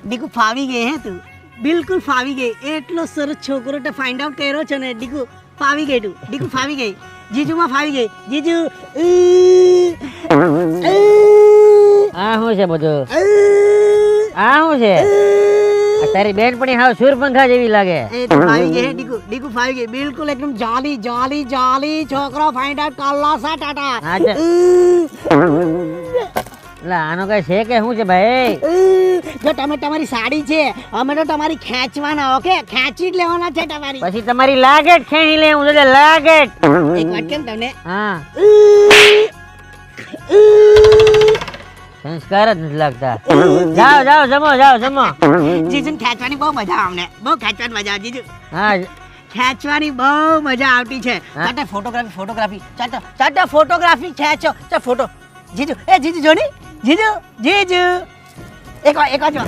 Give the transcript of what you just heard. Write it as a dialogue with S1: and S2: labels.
S1: દીકુ ફાવી ગઈ હે તું બિલકુલ ફાવી ગઈ એટલો સરસ છોકરો તે ફાઇન્ડ આઉટ કર્યો છે ને દીકુ ફાવી ગઈ તું દીકુ ફાવી ગઈ જીજુમાં ફાવી ગઈ જીજુ
S2: આ શું છે બધું આ શું છે તારી બેનપણી હાવ સુરપંખા જેવી લાગે
S1: એ તો ફાવી ગઈ હે દીકુ દીકુ ફાવી ગઈ બિલકુલ એકદમ જાલી જાલી જાલી છોકરો ફાઇન્ડ આઉટ કલ્લા સા ટાટા
S2: હા છે એટલે આનો કઈ છે કે શું છે ભાઈ
S1: જો તમે તમારી સાડી છે અમે તો તમારી ખેંચવાના ઓકે ખેંચી જ લેવાના છે તમારી
S2: પછી તમારી લાગેટ ખેંચી લે હું લાગેટ
S1: એક વાત કેમ તમને
S2: હા સંસ્કાર જ નથી લાગતા જાઓ જાઓ જમો જાઓ જમો
S1: જીજુને ખેંચવાની બહુ મજા આવે અમને બહુ ખેંચવાની મજા આવે જીજુ
S2: હા
S1: ખેંચવાની બહુ મજા આવતી છે ચાટે ફોટોગ્રાફી ચાટે ફોટોગ્રાફી ખેંચો ચાલ ફોટો જીજુ એ જીજુ જોની જીજુ જીજુ એક વાર જો